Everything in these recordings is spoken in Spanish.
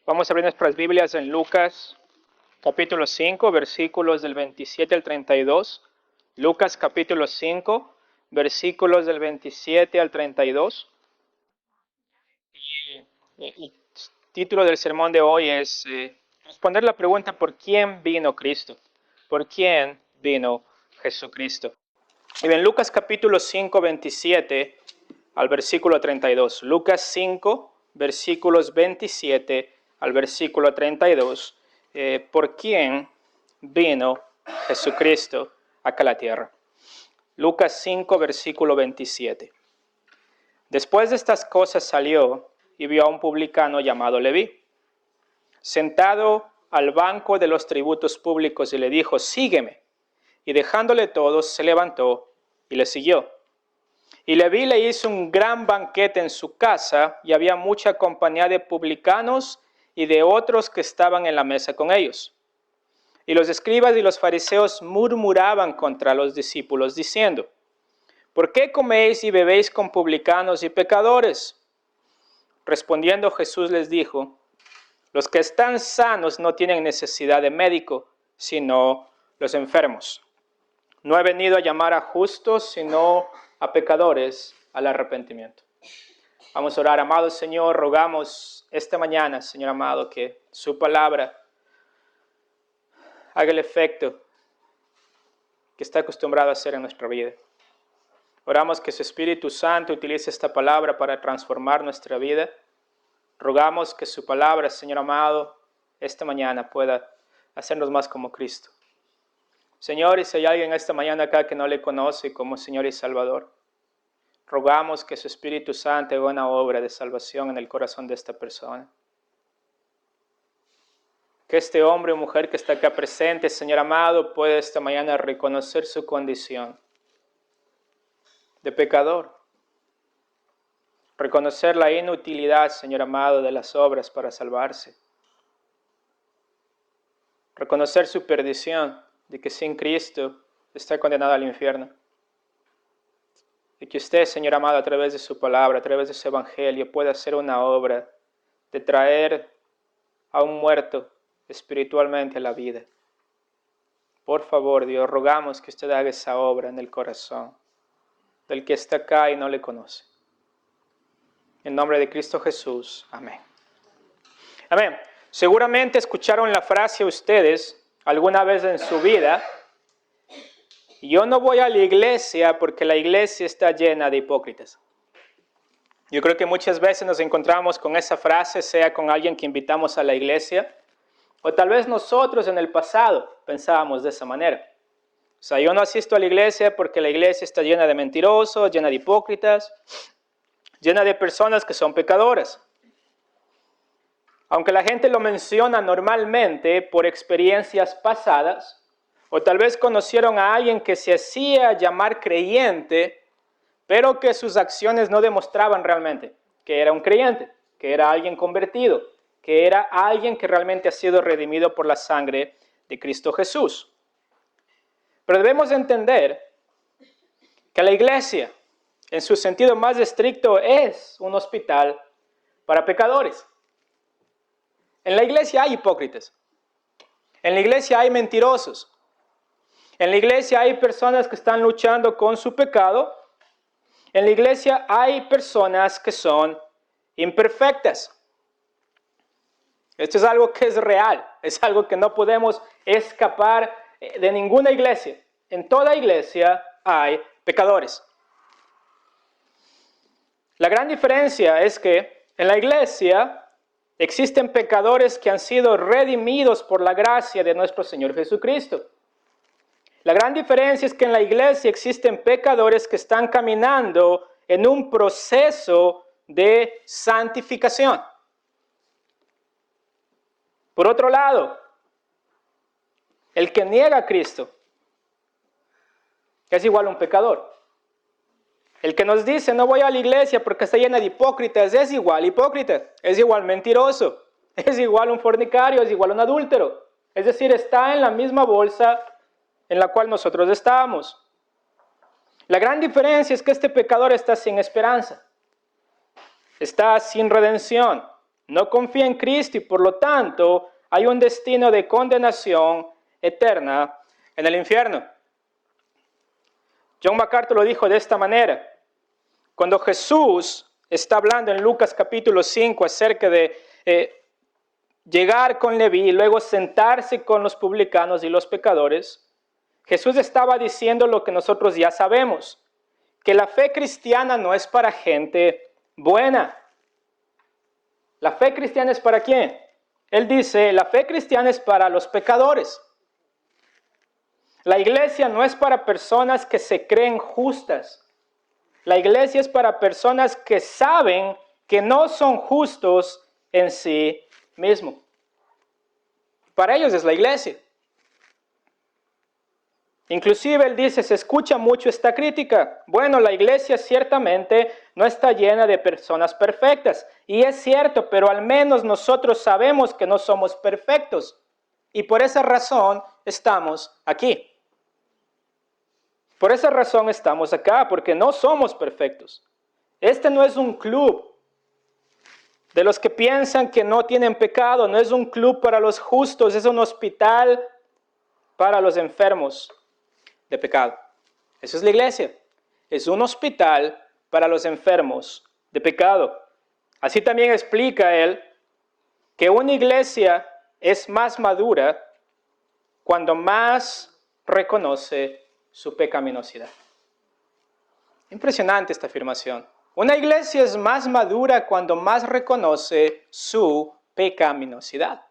Vamos a abrir nuestras Biblias en Lucas capítulo 5, versículos del 27 al 32. Lucas capítulo 5, versículos del 27 al 32. Y el título del sermón de hoy es responder la pregunta: ¿por quién vino Cristo? ¿Por quién vino Jesucristo? Y en Lucas capítulo 5, 27 al versículo 32. Lucas 5, versículos 27 al versículo 32. ¿Por quién vino Jesucristo acá a la tierra? Lucas 5, versículo 27. Después de estas cosas salió y vio a un publicano llamado Leví, sentado al banco de los tributos públicos, y le dijo: sígueme. Y dejándole todos, se levantó y le siguió. Y Leví le hizo un gran banquete en su casa, y había mucha compañía de publicanos y de otros que estaban en la mesa con ellos. Y los escribas y los fariseos murmuraban contra los discípulos, diciendo: ¿por qué coméis y bebéis con publicanos y pecadores? Respondiendo Jesús les dijo: los que están sanos no tienen necesidad de médico, sino los enfermos. No he venido a llamar a justos, sino a pecadores al arrepentimiento. Vamos a orar. Amado Señor, rogamos esta mañana, Señor amado, que su palabra haga el efecto que está acostumbrado a hacer en nuestra vida. Oramos que su Espíritu Santo utilice esta palabra para transformar nuestra vida. Rogamos que su palabra, Señor amado, esta mañana pueda hacernos más como Cristo. Señor, y si hay alguien esta mañana acá que no le conoce como Señor y Salvador, rogamos que su Espíritu Santo haga una obra de salvación en el corazón de esta persona. Que este hombre o mujer que está acá presente, Señor amado, pueda esta mañana reconocer su condición de pecador. Reconocer la inutilidad, Señor amado, de las obras para salvarse. Reconocer su perdición, de que sin Cristo está condenado al infierno. Y que usted, Señor amado, a través de su palabra, a través de su evangelio, pueda hacer una obra de traer a un muerto espiritualmente a la vida. Por favor, Dios, rogamos que usted haga esa obra en el corazón del que está acá y no le conoce. En nombre de Cristo Jesús. Amén. Amén. Seguramente escucharon la frase ustedes alguna vez en su vida: yo no voy a la iglesia porque la iglesia está llena de hipócritas. Yo creo que muchas veces nos encontramos con esa frase, sea con alguien que invitamos a la iglesia, o tal vez nosotros en el pasado pensábamos de esa manera. O sea, yo no asisto a la iglesia porque la iglesia está llena de mentirosos, llena de hipócritas, llena de personas que son pecadoras. Aunque la gente lo menciona normalmente por experiencias pasadas, o tal vez conocieron a alguien que se hacía llamar creyente, pero que sus acciones no demostraban realmente que era un creyente, que era alguien convertido, que era alguien que realmente ha sido redimido por la sangre de Cristo Jesús. Pero debemos entender que la iglesia, en su sentido más estricto, es un hospital para pecadores. En la iglesia hay hipócritas. En la iglesia hay mentirosos. En la iglesia hay personas que están luchando con su pecado. En la iglesia hay personas que son imperfectas. Esto es algo que es real. Es algo que no podemos escapar de ninguna iglesia. En toda iglesia hay pecadores. La gran diferencia es que en la iglesia existen pecadores que han sido redimidos por la gracia de nuestro Señor Jesucristo. La gran diferencia es que en la iglesia existen pecadores que están caminando en un proceso de santificación. Por otro lado, el que niega a Cristo es igual a un pecador. El que nos dice no voy a la iglesia porque está llena de hipócritas es igual hipócrita, es igual mentiroso, es igual un fornicario, es igual un adúltero. Es decir, está en la misma bolsa en la cual nosotros estamos. La gran diferencia es que este pecador está sin esperanza, está sin redención, no confía en Cristo y por lo tanto hay un destino de condenación eterna en el infierno. John MacArthur lo dijo de esta manera. Cuando Jesús está hablando en Lucas capítulo 5 acerca de llegar con Leví y luego sentarse con los publicanos y los pecadores, Jesús estaba diciendo lo que nosotros ya sabemos, que la fe cristiana no es para gente buena. ¿La fe cristiana es para quién? Él dice, la fe cristiana es para los pecadores. La iglesia no es para personas que se creen justas. La iglesia es para personas que saben que no son justos en sí mismos. Para ellos es la iglesia. Inclusive él dice, se escucha mucho esta crítica. Bueno, la iglesia ciertamente no está llena de personas perfectas. Y es cierto, pero al menos nosotros sabemos que no somos perfectos. Y por esa razón estamos aquí. Por esa razón estamos acá, porque no somos perfectos. Este no es un club de los que piensan que no tienen pecado. No es un club para los justos, es un hospital para los enfermos de pecado. Eso es la iglesia. Es un hospital para los enfermos de pecado. Así también explica él que una iglesia es más madura cuando más reconoce su pecaminosidad. Impresionante esta afirmación. Una iglesia es más madura cuando más reconoce su pecaminosidad.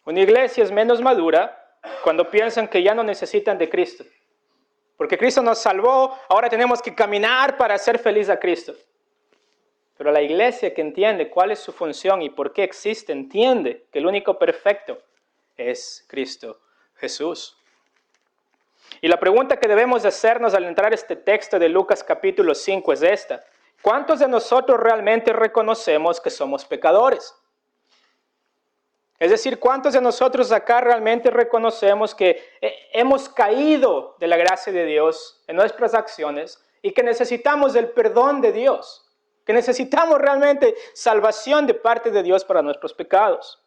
Una iglesia es menos madura cuando piensan que ya no necesitan de Cristo. Porque Cristo nos salvó, ahora tenemos que caminar para hacer feliz a Cristo. Pero la iglesia que entiende cuál es su función y por qué existe, entiende que el único perfecto es Cristo Jesús. Y la pregunta que debemos hacernos al entrar a este texto de Lucas capítulo 5 es esta. ¿Cuántos de nosotros realmente reconocemos que somos pecadores? Es decir, ¿cuántos de nosotros acá realmente reconocemos que hemos caído de la gracia de Dios en nuestras acciones y que necesitamos el perdón de Dios? Que necesitamos realmente salvación de parte de Dios para nuestros pecados.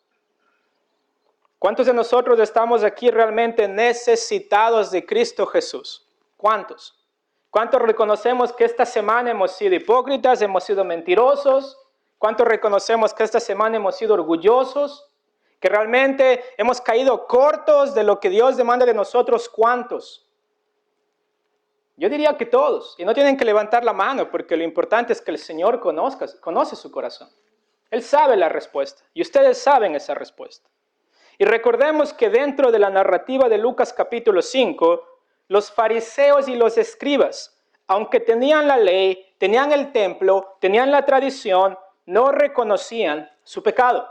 ¿Cuántos de nosotros estamos aquí realmente necesitados de Cristo Jesús? ¿Cuántos? ¿Cuántos reconocemos que esta semana hemos sido hipócritas, hemos sido mentirosos? ¿Cuántos reconocemos que esta semana hemos sido orgullosos? Que realmente hemos caído cortos de lo que Dios demanda de nosotros. ¿Cuántos? Yo diría que todos. Y no tienen que levantar la mano porque lo importante es que el Señor conoce su corazón. Él sabe la respuesta y ustedes saben esa respuesta. Y recordemos que dentro de la narrativa de Lucas capítulo 5, los fariseos y los escribas, aunque tenían la ley, tenían el templo, tenían la tradición, no reconocían su pecado.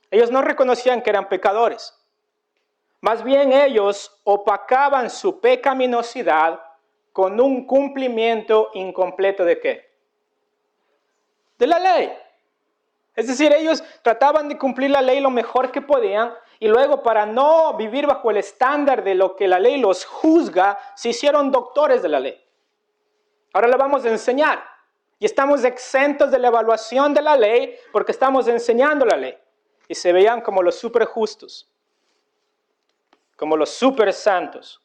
Ellos no reconocían que eran pecadores. Más bien ellos opacaban su pecaminosidad con un cumplimiento incompleto ¿de qué? De la ley. Es decir, ellos trataban de cumplir la ley lo mejor que podían y luego para no vivir bajo el estándar de lo que la ley los juzga, se hicieron doctores de la ley. Ahora la vamos a enseñar y estamos exentos de la evaluación de la ley porque estamos enseñando la ley. Y se veían como los super justos, como los super santos.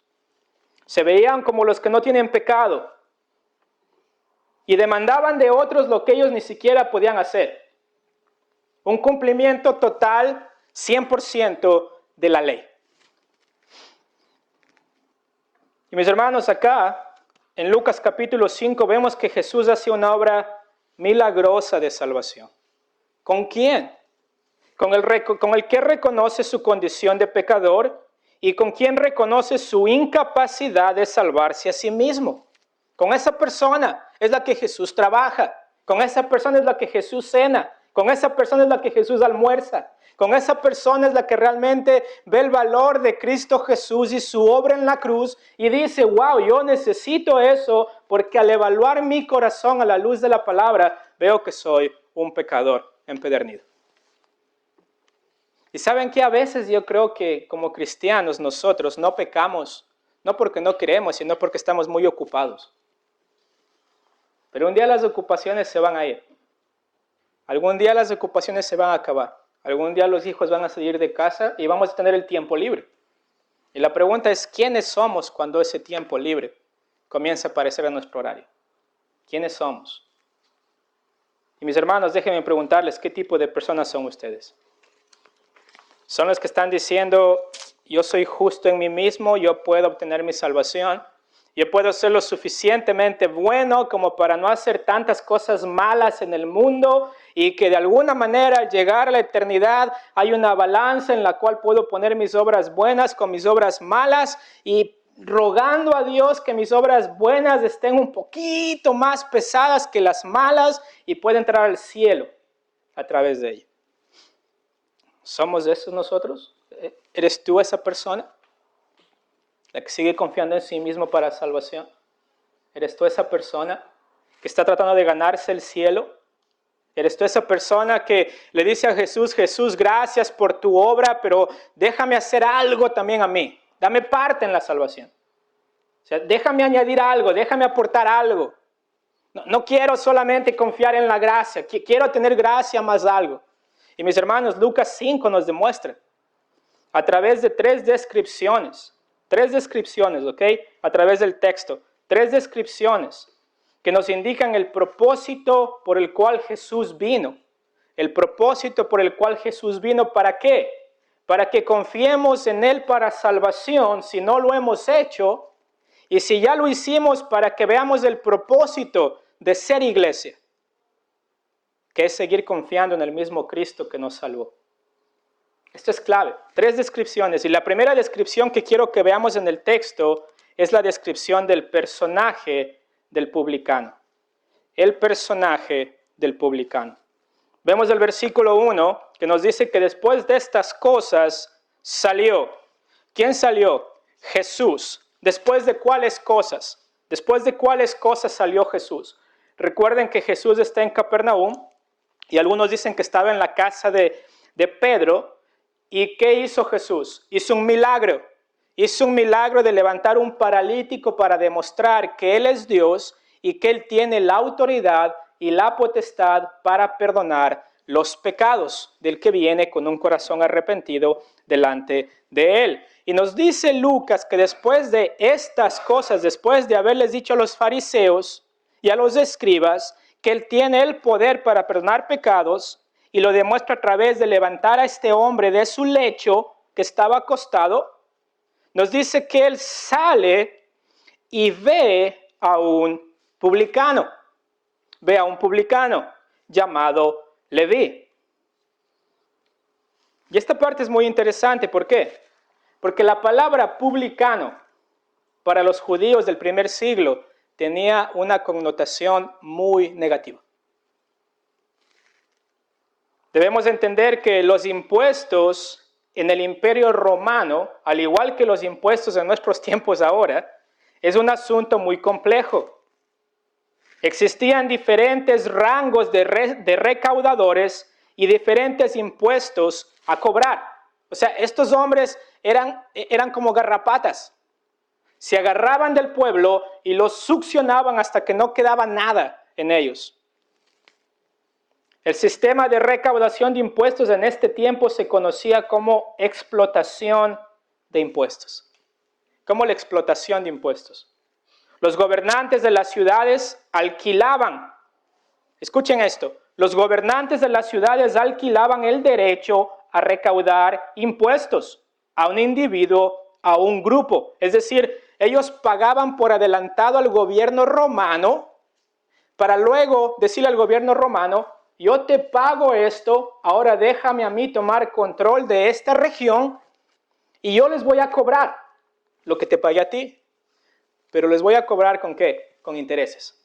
Se veían como los que no tienen pecado. Y demandaban de otros lo que ellos ni siquiera podían hacer. Un cumplimiento total, 100% de la ley. Y mis hermanos, acá, en Lucas capítulo 5, vemos que Jesús hace una obra milagrosa de salvación. ¿Con quién? Con el que reconoce su condición de pecador y con quien reconoce su incapacidad de salvarse a sí mismo. Con esa persona es la que Jesús trabaja, con esa persona es la que Jesús cena, con esa persona es la que Jesús almuerza, con esa persona es la que realmente ve el valor de Cristo Jesús y su obra en la cruz y dice, wow, yo necesito eso porque al evaluar mi corazón a la luz de la palabra, veo que soy un pecador empedernido. Y saben que a veces yo creo que como cristianos nosotros no pecamos, no porque no queremos, sino porque estamos muy ocupados. Pero un día las ocupaciones se van a ir. Algún día las ocupaciones se van a acabar. Algún día los hijos van a salir de casa y vamos a tener el tiempo libre. Y la pregunta es, ¿quiénes somos cuando ese tiempo libre comienza a aparecer en nuestro horario? ¿Quiénes somos? Y mis hermanos, déjenme preguntarles, ¿qué tipo de personas son ustedes? ¿Son los que están diciendo, yo soy justo en mí mismo, yo puedo obtener mi salvación, yo puedo ser lo suficientemente bueno como para no hacer tantas cosas malas en el mundo y que de alguna manera al llegar a la eternidad hay una balanza en la cual puedo poner mis obras buenas con mis obras malas y rogando a Dios que mis obras buenas estén un poquito más pesadas que las malas y pueda entrar al cielo a través de ello? ¿Somos esos nosotros? ¿Eres tú esa persona? ¿La que sigue confiando en sí mismo para salvación? ¿Eres tú esa persona que está tratando de ganarse el cielo? ¿Eres tú esa persona que le dice a Jesús, Jesús, gracias por tu obra, pero déjame hacer algo también a mí? Dame parte en la salvación. O sea, déjame añadir algo, déjame aportar algo. No quiero solamente confiar en la gracia, quiero tener gracia más algo. Y mis hermanos, Lucas 5 nos demuestra a través de tres descripciones, ¿ok? A través del texto, tres descripciones que nos indican el propósito por el cual Jesús vino. El propósito por el cual Jesús vino, ¿para qué? Para que confiemos en Él para salvación, si no lo hemos hecho, y si ya lo hicimos, para que veamos el propósito de ser iglesia, que es seguir confiando en el mismo Cristo que nos salvó. Esto es clave. Tres descripciones. Y la primera descripción que quiero que veamos en el texto es la descripción del personaje del publicano. El personaje del publicano. Vemos el versículo 1 que nos dice que después de estas cosas salió. ¿Quién salió? Jesús. ¿Después de cuáles cosas? ¿Después de cuáles cosas salió Jesús? Recuerden que Jesús está en Capernaum y algunos dicen que estaba en la casa de Pedro. ¿Y qué hizo Jesús? Hizo un milagro. Hizo un milagro de levantar un paralítico para demostrar que Él es Dios y que Él tiene la autoridad y la potestad para perdonar los pecados del que viene con un corazón arrepentido delante de Él. Y nos dice Lucas que después de estas cosas, después de haberles dicho a los fariseos y a los escribas que Él tiene el poder para perdonar pecados, y lo demuestra a través de levantar a este hombre de su lecho que estaba acostado, nos dice que Él sale y ve a un publicano. Ve a un publicano llamado Leví. Y esta parte es muy interesante. ¿Por qué? Porque la palabra publicano para los judíos del primer siglo tenía una connotación muy negativa. Debemos entender que los impuestos en el Imperio Romano, al igual que los impuestos en nuestros tiempos ahora, es un asunto muy complejo. Existían diferentes rangos de recaudadores y diferentes impuestos a cobrar. O sea, estos hombres eran como garrapatas. Se agarraban del pueblo y los succionaban hasta que no quedaba nada en ellos. El sistema de recaudación de impuestos en este tiempo se conocía como explotación de impuestos. Como la explotación de impuestos. Los gobernantes de las ciudades alquilaban, escuchen esto, los gobernantes de las ciudades alquilaban el derecho a recaudar impuestos a un individuo, a un grupo. Es decir, ellos pagaban por adelantado al gobierno romano para luego decirle al gobierno romano, yo te pago esto, ahora déjame a mí tomar control de esta región y yo les voy a cobrar lo que te pagué a ti. Pero les voy a cobrar ¿con qué? Con intereses.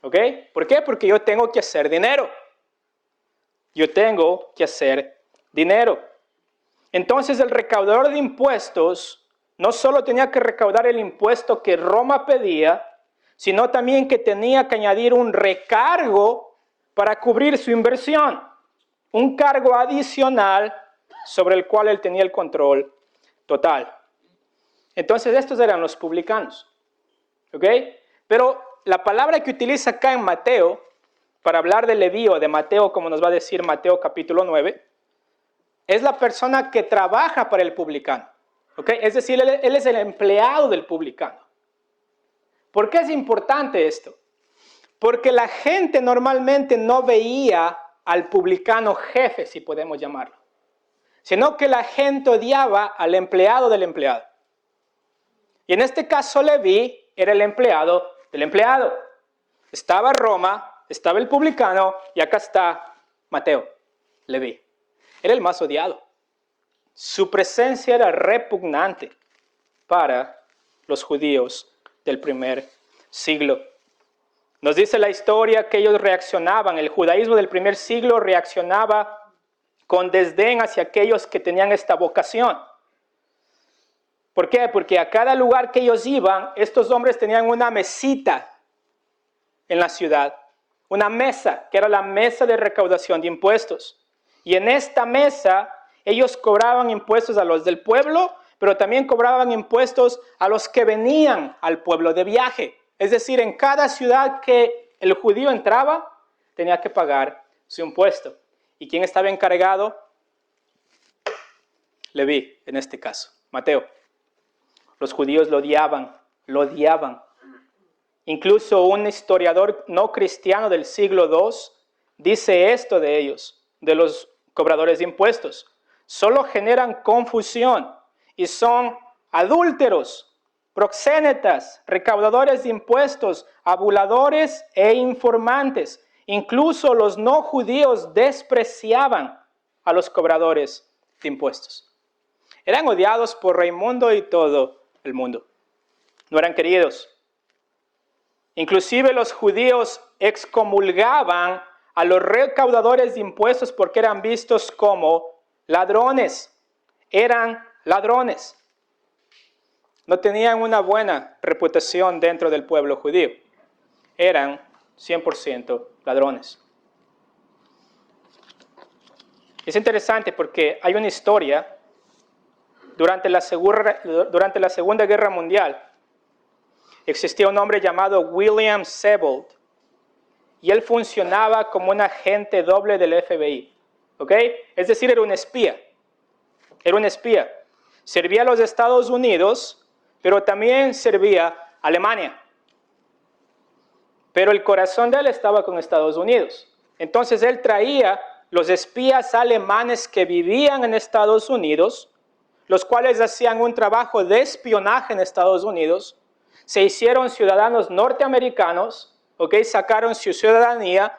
¿Ok? ¿Por qué? Porque yo tengo que hacer dinero. Yo tengo que hacer dinero. Entonces el recaudador de impuestos no solo tenía que recaudar el impuesto que Roma pedía, sino también que tenía que añadir un recargo para cubrir su inversión, un cargo adicional sobre el cual él tenía el control total. Entonces estos eran los publicanos, ¿ok? Pero la palabra que utiliza acá en Mateo para hablar de Leví o de Mateo, como nos va a decir Mateo capítulo 9, es la persona que trabaja para el publicano. ¿Okay? Es decir, él es el empleado del publicano. ¿Por qué es importante esto? Porque la gente normalmente no veía al publicano jefe, si podemos llamarlo, sino que la gente odiaba al empleado del empleado. Y en este caso Leví era el empleado del empleado. Estaba Roma, estaba el publicano y acá está Mateo, Leví. Era el más odiado. Su presencia era repugnante para los judíos del primer siglo. Nos dice la historia que ellos reaccionaban, el judaísmo del primer siglo reaccionaba con desdén hacia aquellos que tenían esta vocación. ¿Por qué? Porque a cada lugar que ellos iban, estos hombres tenían una mesita en la ciudad, una mesa, que era la mesa de recaudación de impuestos. Y en esta mesa ellos cobraban impuestos a los del pueblo, pero también cobraban impuestos a los que venían al pueblo de viaje. Es decir, en cada ciudad que el judío entraba, tenía que pagar su impuesto. ¿Y quién estaba encargado? Leví, en este caso, Mateo. Los judíos lo odiaban, lo odiaban. Incluso un historiador no cristiano del siglo II dice esto de ellos, de los cobradores de impuestos. Solo generan confusión y son adúlteros, proxénetas, recaudadores de impuestos, abuladores e informantes. Incluso los no judíos despreciaban a los cobradores de impuestos. Eran odiados por Raimundo y todo el mundo. No eran queridos. Inclusive los judíos excomulgaban a los recaudadores de impuestos porque eran vistos como ladrones. Eran ladrones. No tenían una buena reputación dentro del pueblo judío. Eran 100% ladrones. Es interesante porque hay una historia durante la Segunda Guerra Mundial. Existía un hombre llamado William Sebold y él funcionaba como un agente doble del FBI. ¿Ok? Es decir, era un espía. Era un espía. Servía a los Estados Unidos, pero también servía a Alemania. Pero el corazón de él estaba con Estados Unidos. Entonces él traía los espías alemanes que vivían en Estados Unidos, los cuales hacían un trabajo de espionaje en Estados Unidos, se hicieron ciudadanos norteamericanos, ¿okay? Sacaron su ciudadanía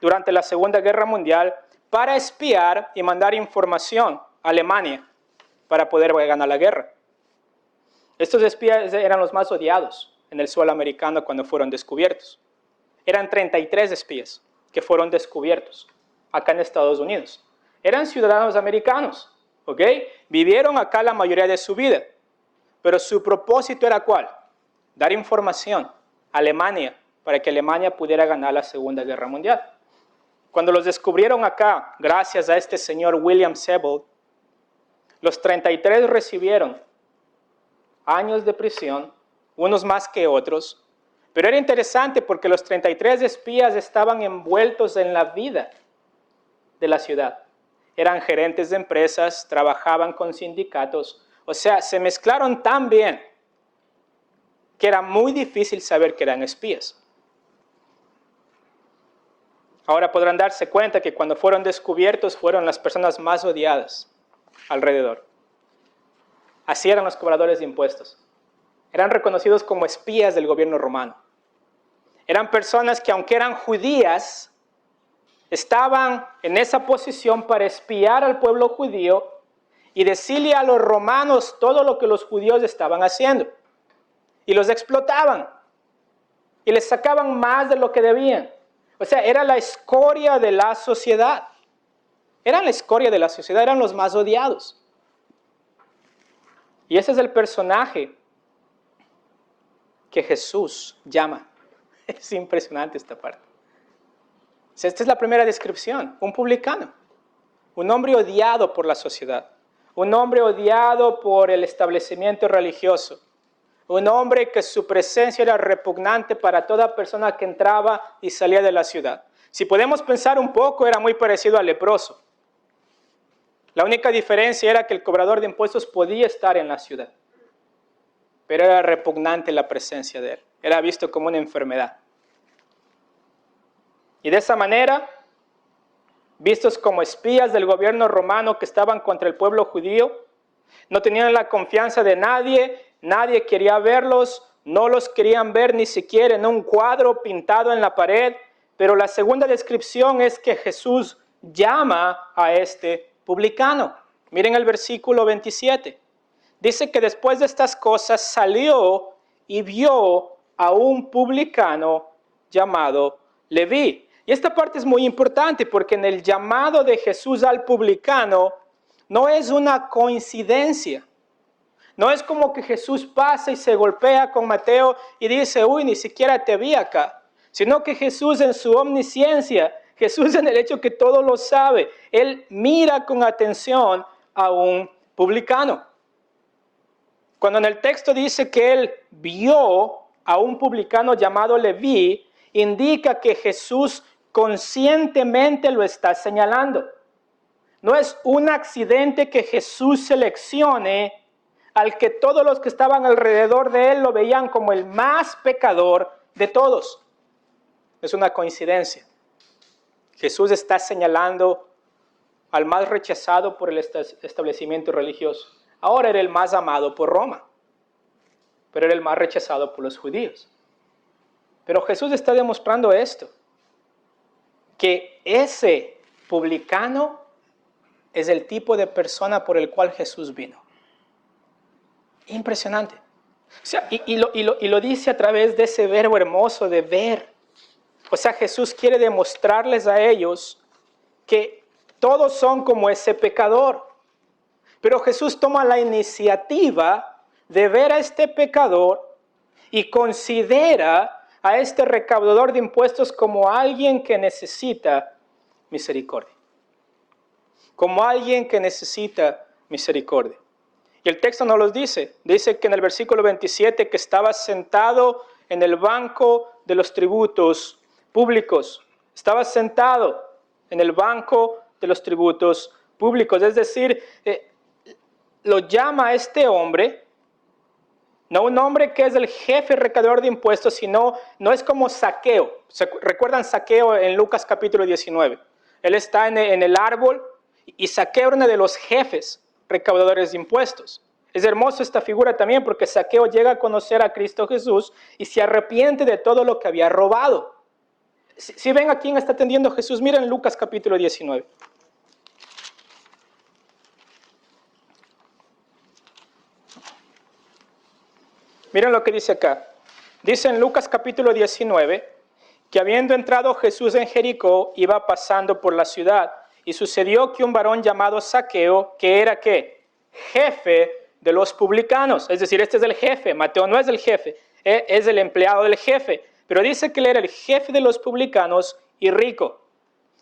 durante la Segunda Guerra Mundial para espiar y mandar información a Alemania para poder ganar la guerra. Estos espías eran los más odiados en el suelo americano cuando fueron descubiertos. Eran 33 espías que fueron descubiertos acá en Estados Unidos. Eran ciudadanos americanos, ¿ok? Vivieron acá la mayoría de su vida, pero su propósito era ¿cuál? Dar información a Alemania para que Alemania pudiera ganar la Segunda Guerra Mundial. Cuando los descubrieron acá, gracias a este señor William Sebold, los 33 recibieron años de prisión, unos más que otros, pero era interesante porque los 33 espías estaban envueltos en la vida de la ciudad. Eran gerentes de empresas, trabajaban con sindicatos, o sea, se mezclaron tan bien que era muy difícil saber que eran espías. Ahora podrán darse cuenta que cuando fueron descubiertos fueron las personas más odiadas alrededor. Así eran los cobradores de impuestos. Eran reconocidos como espías del gobierno romano. Eran personas que, aunque eran judías, estaban en esa posición para espiar al pueblo judío y decirle a los romanos todo lo que los judíos estaban haciendo. Y los explotaban. Y les sacaban más de lo que debían. O sea, era la escoria de la sociedad. Eran la escoria de la sociedad, eran los más odiados. Y ese es el personaje que Jesús llama. Es impresionante esta parte. Esta es la primera descripción, un publicano, un hombre odiado por la sociedad, un hombre odiado por el establecimiento religioso, un hombre que su presencia era repugnante para toda persona que entraba y salía de la ciudad. Si podemos pensar un poco, era muy parecido al leproso. La única diferencia era que el cobrador de impuestos podía estar en la ciudad, pero era repugnante la presencia de él. Era visto como una enfermedad. Y de esa manera, vistos como espías del gobierno romano que estaban contra el pueblo judío, no tenían la confianza de nadie, nadie quería verlos, no los querían ver ni siquiera en un cuadro pintado en la pared, pero la segunda descripción es que Jesús llama a este publicano. Miren el versículo 27. Dice que después de estas cosas salió y vio a un publicano llamado Leví. Y esta parte es muy importante porque en el llamado de Jesús al publicano no es una coincidencia. No es como que Jesús pasa y se golpea con Mateo y dice, uy, ni siquiera te vi acá. Sino que Jesús en su omnisciencia, Jesús en el hecho que todo lo sabe, Él mira con atención a un publicano. Cuando en el texto dice que Él vio a un publicano llamado Leví, indica que Jesús conscientemente lo está señalando. No es un accidente que Jesús seleccione al que todos los que estaban alrededor de Él lo veían como el más pecador de todos. Es una coincidencia. Jesús está señalando al más rechazado por el establecimiento religioso. Ahora era el más amado por Roma, pero era el más rechazado por los judíos. Pero Jesús está demostrando esto, que ese publicano es el tipo de persona por el cual Jesús vino. Impresionante. O sea, y lo dice a través de ese verbo hermoso de ver. O sea, Jesús quiere demostrarles a ellos que todos son como ese pecador. Pero Jesús toma la iniciativa de ver a este pecador y considera a este recaudador de impuestos como alguien que necesita misericordia. Como alguien que necesita misericordia. Y el texto nos lo dice. Dice que en el versículo 27 que estaba sentado en el banco de los tributos públicos. Estaba sentado en el banco de los tributos públicos. Es decir, lo llama a este hombre, no un hombre que es el jefe recaudador de impuestos, sino no es como Zaqueo. ¿Recuerdan Zaqueo en Lucas capítulo 19? Él está en el árbol y Zaqueo era uno de los jefes recaudadores de impuestos. Es hermoso esta figura también porque Zaqueo llega a conocer a Cristo Jesús y se arrepiente de todo lo que había robado. Si ven a quién está atendiendo Jesús, miren Lucas capítulo 19. Miren lo que dice acá. Dice en Lucas capítulo 19 que habiendo entrado Jesús en Jericó, iba pasando por la ciudad. Y sucedió que un varón llamado Zaqueo, que era ¿qué? Jefe de los publicanos. Es decir, este es el jefe. Mateo no es el jefe, es el empleado del jefe. Pero dice que él era el jefe de los publicanos y rico.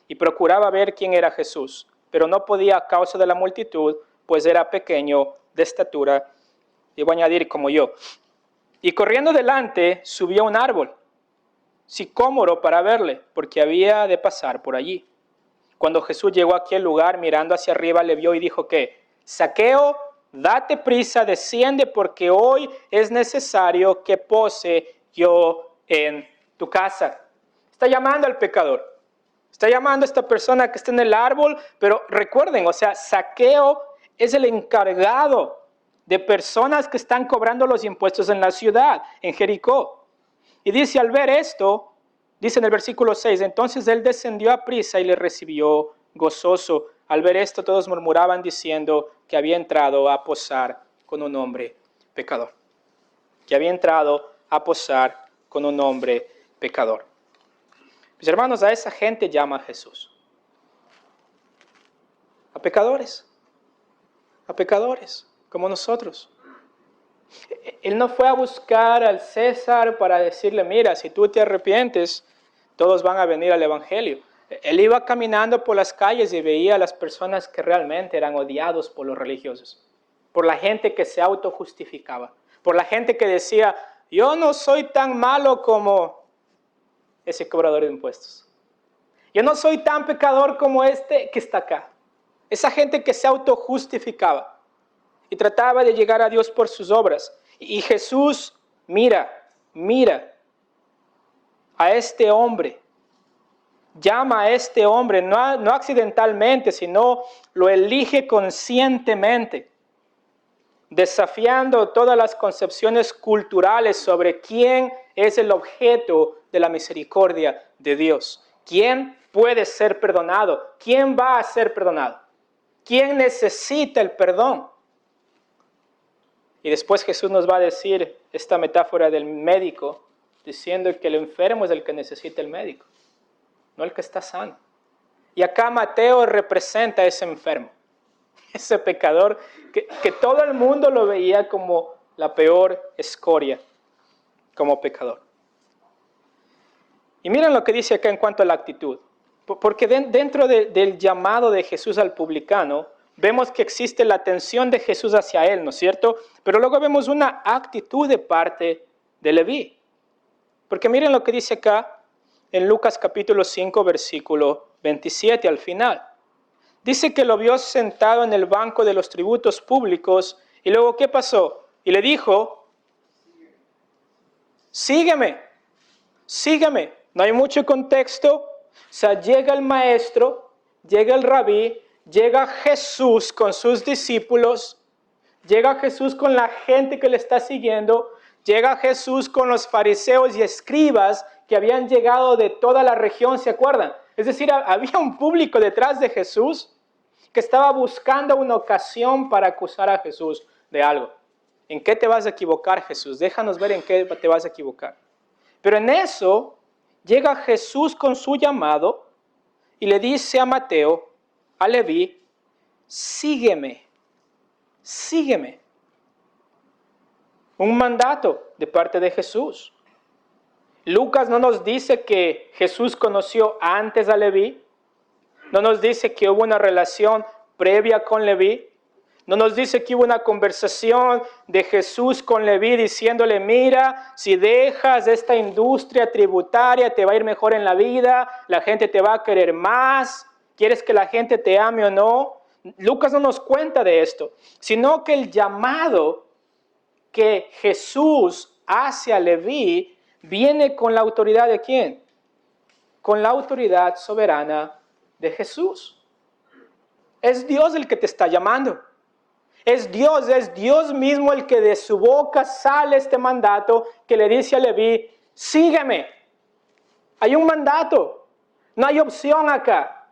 Y procuraba ver quién era Jesús. Pero no podía a causa de la multitud, pues era pequeño de estatura. Y voy a añadir como yo. Y corriendo delante, subió a un árbol, sicómoro, para verle, porque había de pasar por allí. Cuando Jesús llegó a aquel lugar, mirando hacia arriba, le vio y dijo que, Zaqueo, date prisa, desciende, porque hoy es necesario que pose yo en tu casa. Está llamando al pecador. Está llamando a esta persona que está en el árbol, pero recuerden, o sea, Zaqueo es el encargado de personas que están cobrando los impuestos en la ciudad, en Jericó. Y dice, al ver esto, dice en el versículo 6, entonces él descendió a prisa y le recibió gozoso. Al ver esto, todos murmuraban diciendo que había entrado a posar con un hombre pecador. Que había entrado a posar con un hombre pecador. Mis hermanos, a esa gente llama a Jesús. A pecadores. A pecadores, como nosotros. Él no fue a buscar al César para decirle, mira, si tú te arrepientes, todos van a venir al Evangelio. Él iba caminando por las calles y veía a las personas que realmente eran odiados por los religiosos, por la gente que se autojustificaba, por la gente que decía, yo no soy tan malo como ese cobrador de impuestos. Yo no soy tan pecador como este que está acá. Esa gente que se autojustificaba y trataba de llegar a Dios por sus obras. Y Jesús mira a este hombre, llama a este hombre, no accidentalmente, sino lo elige conscientemente, desafiando todas las concepciones culturales sobre quién es el objeto de la misericordia de Dios. ¿Quién puede ser perdonado? ¿Quién va a ser perdonado? ¿Quién necesita el perdón? Y después Jesús nos va a decir esta metáfora del médico, diciendo que el enfermo es el que necesita el médico, no el que está sano. Y acá Mateo representa a ese enfermo, ese pecador que todo el mundo lo veía como la peor escoria, como pecador. Y miren lo que dice acá en cuanto a la actitud. Porque dentro del llamado de Jesús al publicano, vemos que existe la atención de Jesús hacia él, ¿no es cierto? Pero luego vemos una actitud de parte de Leví. Porque miren lo que dice acá en Lucas capítulo 5, versículo 27 al final. Dice que lo vio sentado en el banco de los tributos públicos y luego ¿qué pasó? Y le dijo, sígueme. No hay mucho contexto. O sea, llega el maestro, llega el rabí, llega Jesús con sus discípulos, llega Jesús con la gente que le está siguiendo, llega Jesús con los fariseos y escribas que habían llegado de toda la región, ¿se acuerdan? Es decir, había un público detrás de Jesús que estaba buscando una ocasión para acusar a Jesús de algo. ¿En qué te vas a equivocar, Jesús? Déjanos ver en qué te vas a equivocar. Pero en eso llega Jesús con su llamado y le dice a Mateo, a Leví, sígueme. Un mandato de parte de Jesús. Lucas no nos dice que Jesús conoció antes a Leví, no nos dice que hubo una relación previa con Leví, no nos dice que hubo una conversación de Jesús con Leví diciéndole, mira, si dejas esta industria tributaria te va a ir mejor en la vida, la gente te va a querer más, ¿quieres que la gente te ame o no? Lucas no nos cuenta de esto, sino que el llamado que Jesús hace a Leví viene con la autoridad ¿de quién? Con la autoridad soberana de Jesús. Es Dios el que te está llamando. Es Dios mismo el que de su boca sale este mandato que le dice a Leví, sígueme. Hay un mandato, no hay opción acá.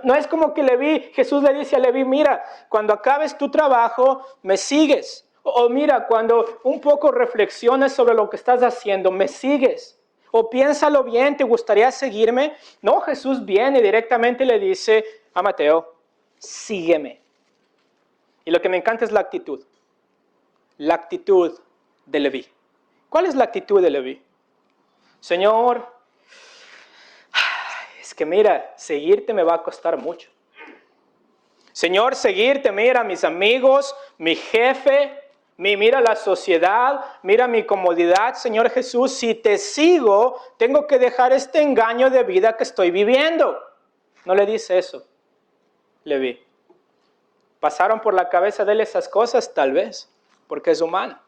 No es como que Jesús le dice a Leví, mira, cuando acabes tu trabajo, me sigues. O mira, cuando un poco reflexiones sobre lo que estás haciendo, me sigues. O piénsalo bien, ¿te gustaría seguirme? No, Jesús viene y directamente le dice a Mateo, sígueme. Y lo que me encanta es la actitud de Leví. ¿Cuál es la actitud de Leví? Señor, es que mira, seguirte me va a costar mucho. Señor, seguirte, mira, mis amigos, mi jefe, mira la sociedad, mira mi comodidad, Señor Jesús, si te sigo, tengo que dejar este engaño de vida que estoy viviendo. No le dice eso, Leví. ¿Pasaron por la cabeza de él esas cosas? Tal vez, porque es humano.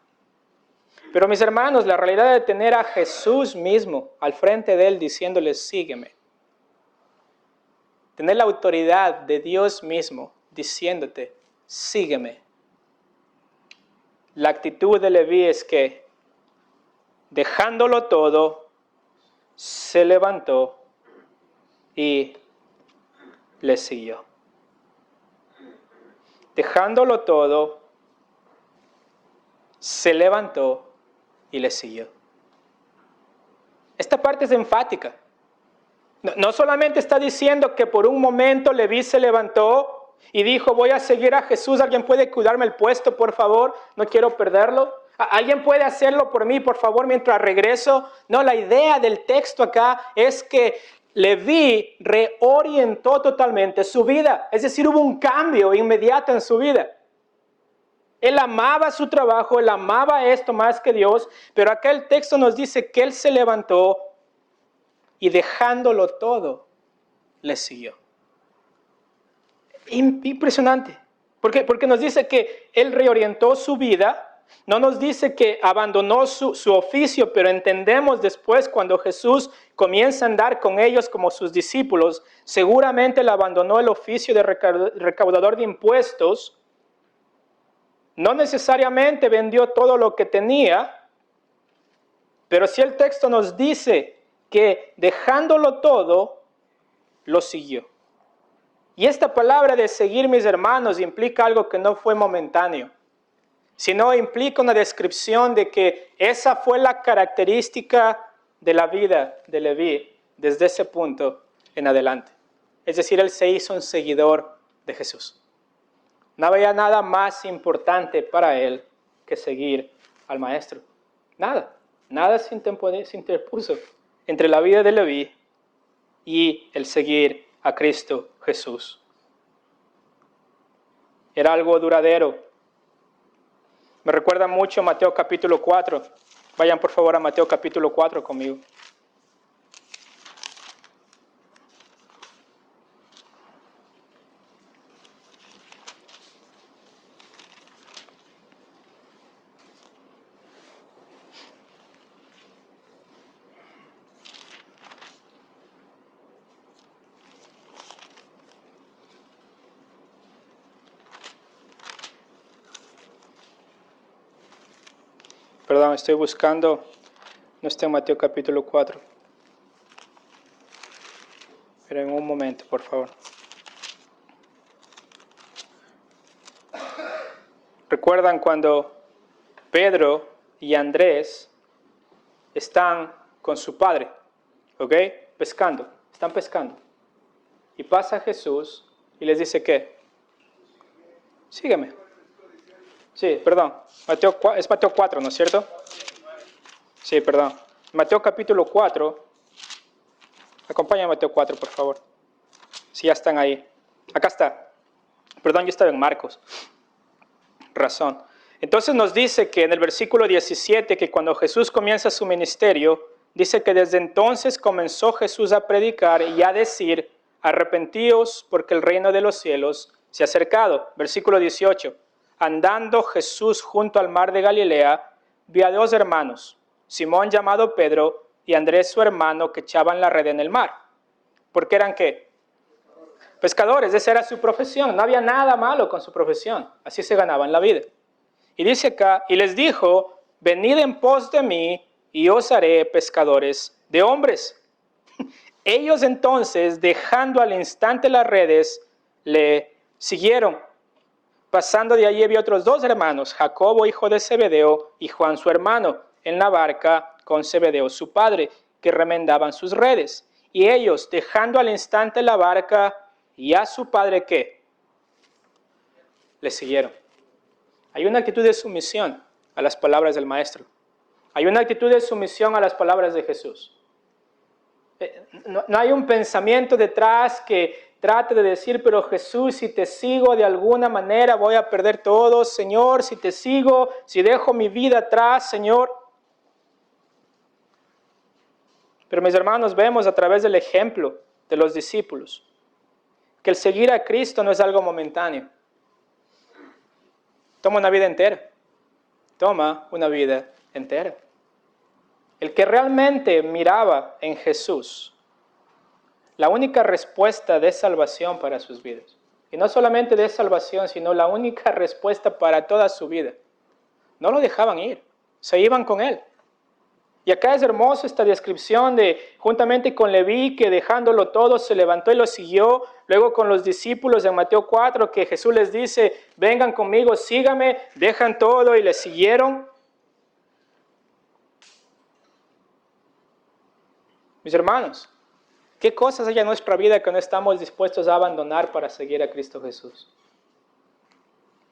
Pero mis hermanos, la realidad de tener a Jesús mismo al frente de él diciéndole, sígueme. Tener la autoridad de Dios mismo diciéndote, sígueme. La actitud de Leví es que, dejándolo todo, se levantó y le siguió. Dejándolo todo, se levantó y le siguió. Esta parte es enfática. No solamente está diciendo que por un momento Leví se levantó y dijo, voy a seguir a Jesús, ¿alguien puede cuidarme el puesto, por favor? No quiero perderlo. ¿Alguien puede hacerlo por mí, por favor, mientras regreso? No, la idea del texto acá es que Leví reorientó totalmente su vida, es decir, hubo un cambio inmediato en su vida. Él amaba su trabajo, él amaba esto más que Dios, pero acá el texto nos dice que él se levantó y dejándolo todo, le siguió. Impresionante. ¿Por qué? Porque nos dice que él reorientó su vida. No nos dice que abandonó su oficio, pero entendemos después cuando Jesús comienza a andar con ellos como sus discípulos, seguramente él abandonó el oficio de recaudador de impuestos. No necesariamente vendió todo lo que tenía, pero sí el texto nos dice que dejándolo todo, lo siguió. Y esta palabra de seguir, mis hermanos, implica algo que no fue momentáneo, sino implica una descripción de que esa fue la característica de la vida de Leví desde ese punto en adelante. Es decir, él se hizo un seguidor de Jesús. No había nada más importante para él que seguir al Maestro. Nada se interpuso entre la vida de Leví y el seguir a Cristo Jesús. Era algo duradero. Me recuerda mucho Mateo capítulo 4. Vayan por favor a Mateo capítulo 4 conmigo. Perdón, estoy buscando, no está en Mateo capítulo 4. Pero en un momento, por favor. ¿Recuerdan cuando Pedro y Andrés están con su padre? ¿Ok? Están pescando. Y pasa Jesús y les dice ¿qué? Sígueme. Sí, perdón. Es Mateo 4, ¿no es cierto? Sí, perdón. Mateo capítulo 4. Acompáñame a Mateo 4, por favor. Si ya están ahí. Acá está. Perdón, yo estaba en Marcos. Razón. Entonces nos dice que en el versículo 17, que cuando Jesús comienza su ministerio, dice que desde entonces comenzó Jesús a predicar y a decir, arrepentíos porque el reino de los cielos se ha acercado. Versículo 18. Andando Jesús junto al mar de Galilea, vio a dos hermanos, Simón llamado Pedro y Andrés su hermano, que echaban la red en el mar. ¿Por qué eran qué? Pescadores, esa era su profesión. No había nada malo con su profesión. Así se ganaban la vida. Y dice acá, y les dijo, venid en pos de mí y os haré pescadores de hombres. Ellos entonces, dejando al instante las redes, le siguieron. Pasando de allí había otros dos hermanos, Jacobo, hijo de Zebedeo, y Juan, su hermano, en la barca con Zebedeo, su padre, que remendaban sus redes. Y ellos, dejando al instante la barca y a su padre, ¿qué? Le siguieron. Hay una actitud de sumisión a las palabras del Maestro. Hay una actitud de sumisión a las palabras de Jesús. No hay un pensamiento detrás que trate de decir, pero Jesús, si te sigo de alguna manera voy a perder todo. Señor, si te sigo, si dejo mi vida atrás, Señor. Pero mis hermanos, vemos a través del ejemplo de los discípulos que el seguir a Cristo no es algo momentáneo. Toma una vida entera. Toma una vida entera. El que realmente miraba en Jesús la única respuesta de salvación para sus vidas. Y no solamente de salvación, sino la única respuesta para toda su vida. No lo dejaban ir, se iban con él. Y acá es hermoso esta descripción de, juntamente con Leví, que dejándolo todo se levantó y lo siguió. Luego con los discípulos en Mateo 4, que Jesús les dice, vengan conmigo, síganme, dejan todo y le siguieron. Mis hermanos, ¿qué cosas hay en nuestra vida que no estamos dispuestos a abandonar para seguir a Cristo Jesús?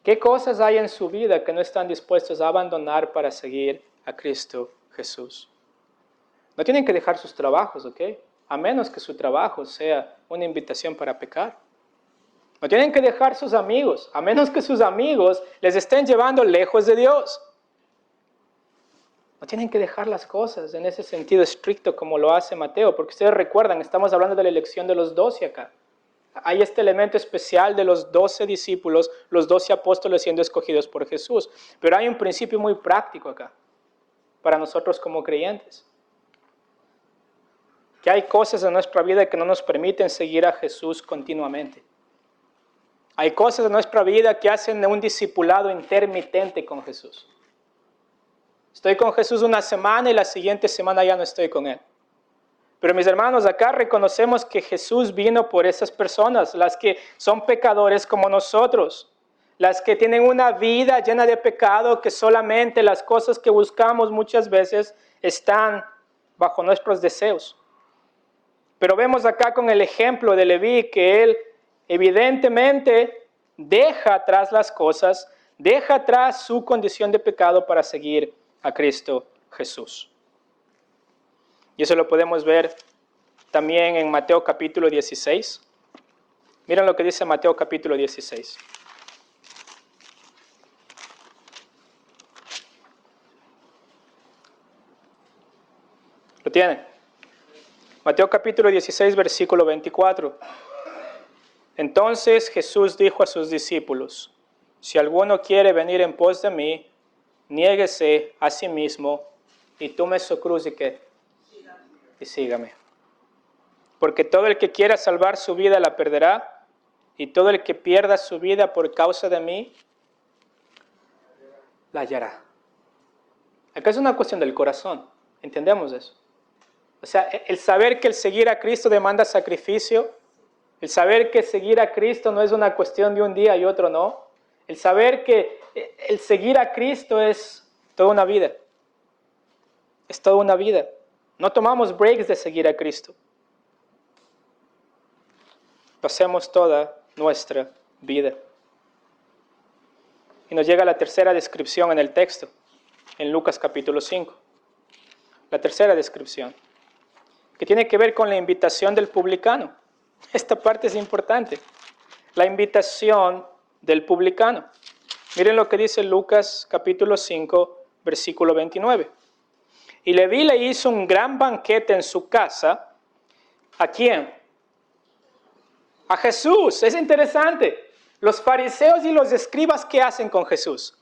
¿Qué cosas hay en su vida que no están dispuestos a abandonar para seguir a Cristo Jesús? No tienen que dejar sus trabajos, ¿ok? A menos que su trabajo sea una invitación para pecar. No tienen que dejar sus amigos, a menos que sus amigos les estén llevando lejos de Dios. No tienen que dejar las cosas en ese sentido estricto como lo hace Mateo, porque ustedes recuerdan, estamos hablando de la elección de los 12 acá. Hay este elemento especial de los 12 discípulos, los 12 apóstoles siendo escogidos por Jesús. Pero hay un principio muy práctico acá, para nosotros como creyentes. Que hay cosas en nuestra vida que no nos permiten seguir a Jesús continuamente. Hay cosas en nuestra vida que hacen un discipulado intermitente con Jesús. Estoy con Jesús una semana y la siguiente semana ya no estoy con Él. Pero mis hermanos, acá reconocemos que Jesús vino por esas personas, las que son pecadores como nosotros, las que tienen una vida llena de pecado, que solamente las cosas que buscamos muchas veces están bajo nuestros deseos. Pero vemos acá con el ejemplo de Leví que él evidentemente deja atrás las cosas, deja atrás su condición de pecado para seguir a Cristo Jesús. Y eso lo podemos ver también en Mateo capítulo 16. Miren lo que dice Mateo capítulo 16. ¿Lo tienen? Mateo capítulo 16, versículo 24. Entonces Jesús dijo a sus discípulos: si alguno quiere venir en pos de mí, niéguese a sí mismo y tome su cruz y sígame. Porque todo el que quiera salvar su vida la perderá, y todo el que pierda su vida por causa de mí, la hallará. Acá es una cuestión del corazón, ¿entendemos eso? O sea, el saber que el seguir a Cristo demanda sacrificio, el saber que seguir a Cristo no es una cuestión de un día y otro no, el saber que el seguir a Cristo es toda una vida, es toda una vida. No tomamos breaks de seguir a Cristo. Pasemos toda nuestra vida. Y nos llega la tercera descripción en el texto, en Lucas capítulo 5. La tercera descripción, que tiene que ver con la invitación del publicano. Esta parte es importante. La invitación del publicano. Miren lo que dice Lucas capítulo 5, versículo 29. Y Leví le hizo un gran banquete en su casa. ¿A quién? A Jesús. Es interesante. Los fariseos y los escribas, ¿qué hacen con Jesús?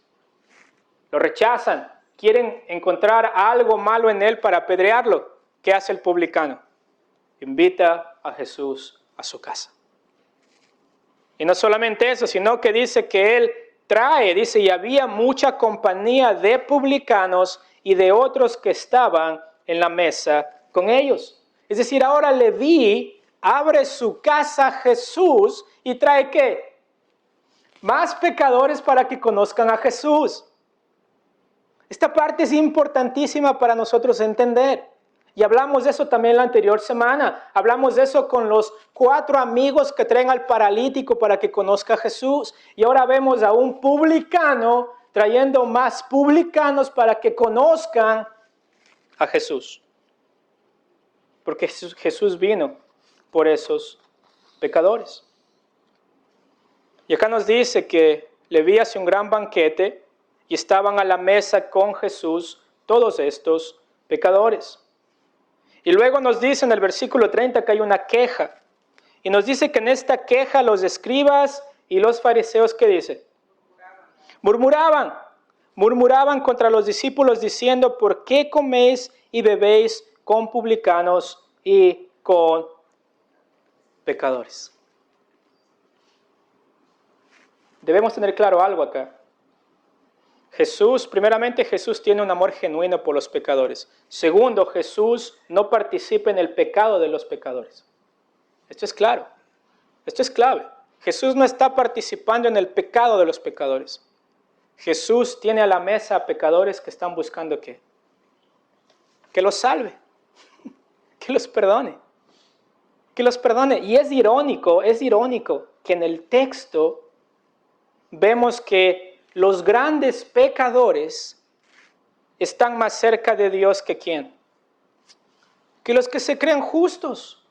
Lo rechazan. Quieren encontrar algo malo en él para apedrearlo. ¿Qué hace el publicano? Invita a Jesús a su casa. Y no solamente eso, sino que dice que él dice, y había mucha compañía de publicanos y de otros que estaban en la mesa con ellos. Es decir, ahora Leví abre su casa a Jesús y trae ¿qué? Más pecadores para que conozcan a Jesús. Esta parte es importantísima para nosotros entender. Y hablamos de eso también la anterior semana. Hablamos de eso con los 4 amigos que traen al paralítico para que conozca a Jesús. Y ahora vemos a un publicano trayendo más publicanos para que conozcan a Jesús. Porque Jesús vino por esos pecadores. Y acá nos dice que Leví hace un gran banquete y estaban a la mesa con Jesús todos estos pecadores. Y luego nos dice en el versículo 30 que hay una queja. Y nos dice que en esta queja los escribas y los fariseos, ¿qué dice? Murmuraban contra los discípulos diciendo: ¿por qué coméis y bebéis con publicanos y con pecadores? Debemos tener claro algo acá. Primeramente Jesús tiene un amor genuino por los pecadores. Segundo, Jesús no participa en el pecado de los pecadores. Esto es claro, esto es clave. Jesús no está participando en el pecado de los pecadores. Jesús tiene a la mesa a pecadores que están buscando ¿qué? Que los salve, que los perdone. Que los perdone. Y es irónico que en el texto vemos que los grandes pecadores están más cerca de Dios que ¿quién? Que los que se creen justos.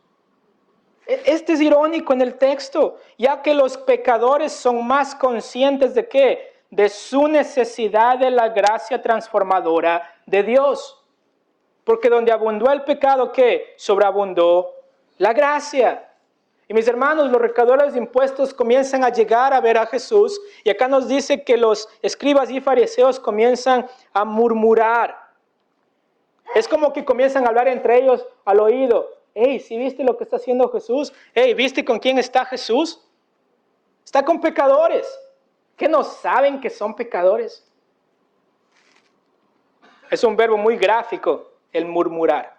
Este es irónico en el texto, ya que los pecadores son más conscientes de ¿qué? de su necesidad de la gracia transformadora de Dios. Porque donde abundó el pecado, ¿qué? Sobreabundó la gracia. Y mis hermanos, los recaudadores de impuestos comienzan a llegar a ver a Jesús. Y acá nos dice que los escribas y fariseos comienzan a murmurar. Es como que comienzan a hablar entre ellos al oído. Hey, ¿sí viste lo que está haciendo Jesús? Hey, ¿viste con quién está Jesús? Está con pecadores. ¿Qué no saben que son pecadores? Es un verbo muy gráfico, el murmurar.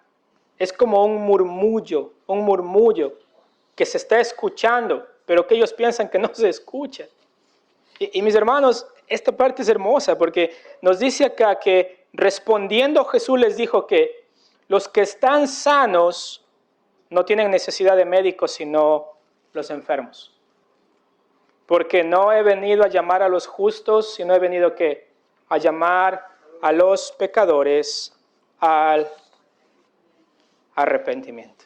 Es como un murmullo que se está escuchando, pero que ellos piensan que no se escucha. Y mis hermanos, esta parte es hermosa porque nos dice acá que respondiendo Jesús les dijo que los que están sanos no tienen necesidad de médicos sino los enfermos. Porque no he venido a llamar a los justos, sino he venido ¿qué? A llamar a los pecadores al arrepentimiento.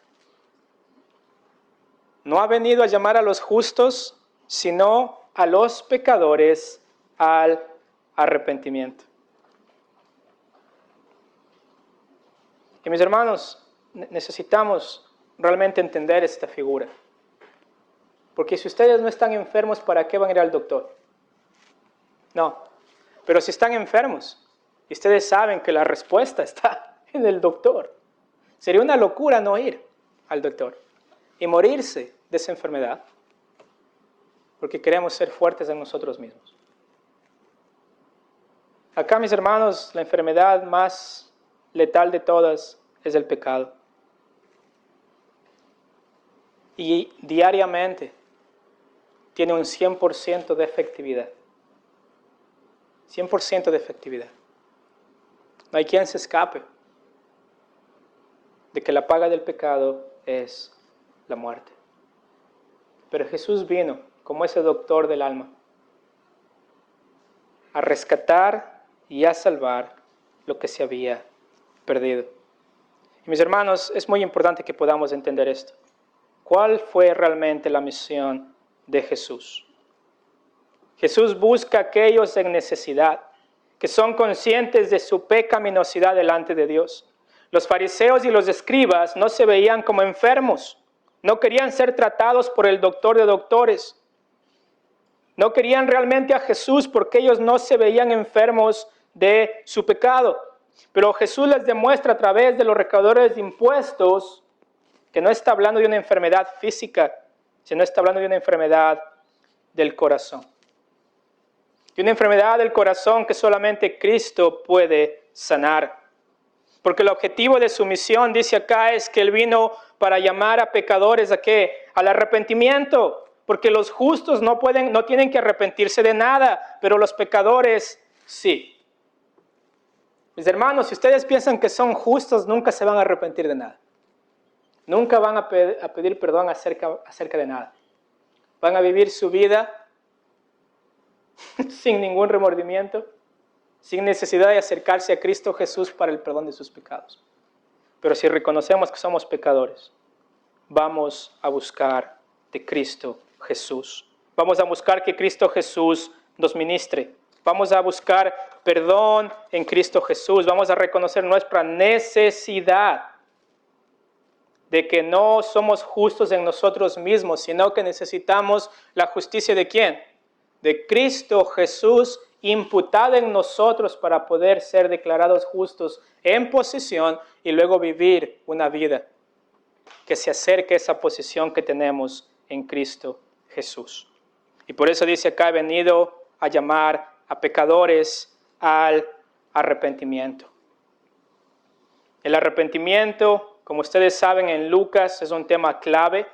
No ha venido a llamar a los justos, sino a los pecadores al arrepentimiento. Y mis hermanos, necesitamos realmente entender esta figura. Porque si ustedes no están enfermos, ¿para qué van a ir al doctor? No. Pero si están enfermos, y ustedes saben que la respuesta está en el doctor, sería una locura no ir al doctor y morirse de esa enfermedad, porque queremos ser fuertes en nosotros mismos. Acá, mis hermanos, la enfermedad más letal de todas es el pecado. Y diariamente tiene un 100% de efectividad. 100% de efectividad. No hay quien se escape de que la paga del pecado es la muerte. Pero Jesús vino como ese doctor del alma a rescatar y a salvar lo que se había perdido. Y mis hermanos, es muy importante que podamos entender esto. ¿Cuál fue realmente la misión de Jesús? Jesús busca a aquellos en necesidad, que son conscientes de su pecaminosidad delante de Dios. Los fariseos y los escribas no se veían como enfermos, no querían ser tratados por el doctor de doctores. No querían realmente a Jesús porque ellos no se veían enfermos de su pecado. Pero Jesús les demuestra a través de los recaudadores de impuestos que no está hablando de una enfermedad física, sino está hablando de una enfermedad del corazón. De una enfermedad del corazón que solamente Cristo puede sanar. Porque el objetivo de su misión, dice acá, es que Él vino para llamar a pecadores ¿a qué? Al arrepentimiento. Porque los justos no tienen que arrepentirse de nada, pero los pecadores sí. Mis hermanos, si ustedes piensan que son justos, nunca se van a arrepentir de nada. Nunca van a pedir perdón acerca de nada. Van a vivir su vida sin ningún remordimiento, sin necesidad de acercarse a Cristo Jesús para el perdón de sus pecados. Pero si reconocemos que somos pecadores, vamos a buscar de Cristo Jesús. Vamos a buscar que Cristo Jesús nos ministre. Vamos a buscar perdón en Cristo Jesús. Vamos a reconocer nuestra necesidad de que no somos justos en nosotros mismos, sino que necesitamos la justicia ¿de quién? De Cristo Jesús imputada en nosotros para poder ser declarados justos en posición y luego vivir una vida que se acerque a esa posición que tenemos en Cristo Jesús. Y por eso dice acá, he venido a llamar a pecadores al arrepentimiento. El arrepentimiento, como ustedes saben, en Lucas es un tema clave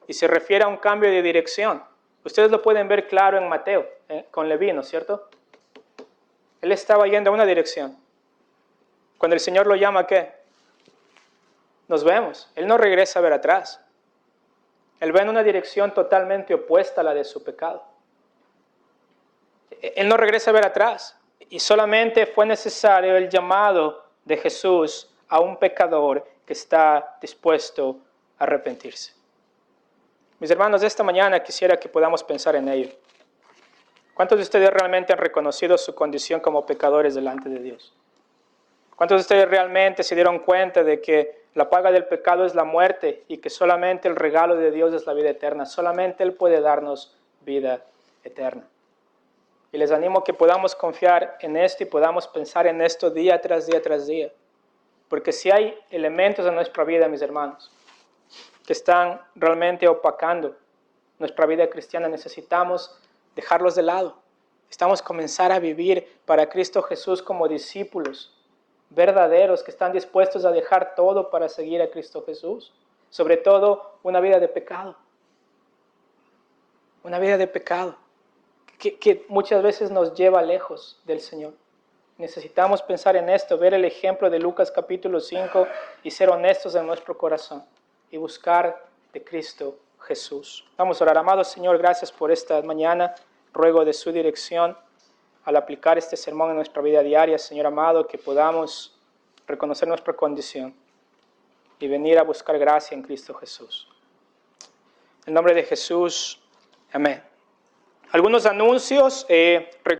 y se refiere a un cambio de dirección. Ustedes lo pueden ver claro en Mateo, con Leví, ¿no es cierto? Él estaba yendo a una dirección. Cuando el Señor lo llama, ¿qué? Nos vemos. Él no regresa a ver atrás. Él va en una dirección totalmente opuesta a la de su pecado. Él no regresa a ver atrás. Y solamente fue necesario el llamado de Jesús a un pecador que está dispuesto a arrepentirse. Mis hermanos, esta mañana quisiera que podamos pensar en ello. ¿Cuántos de ustedes realmente han reconocido su condición como pecadores delante de Dios? ¿Cuántos de ustedes realmente se dieron cuenta de que la paga del pecado es la muerte y que solamente el regalo de Dios es la vida eterna? Solamente Él puede darnos vida eterna. Y les animo a que podamos confiar en esto y podamos pensar en esto día tras día tras día. Porque si hay elementos en nuestra vida, mis hermanos, que están realmente opacando nuestra vida cristiana, necesitamos dejarlos de lado. Necesitamos comenzar a vivir para Cristo Jesús como discípulos verdaderos que están dispuestos a dejar todo para seguir a Cristo Jesús. Sobre todo una vida de pecado. Una vida de pecado que muchas veces nos lleva lejos del Señor. Necesitamos pensar en esto, ver el ejemplo de Lucas capítulo 5 y ser honestos en nuestro corazón y buscar de Cristo Jesús. Vamos a orar. Amado Señor, gracias por esta mañana. Ruego de su dirección al aplicar este sermón en nuestra vida diaria, Señor amado, que podamos reconocer nuestra condición y venir a buscar gracia en Cristo Jesús. En el nombre de Jesús, amén. Algunos anuncios.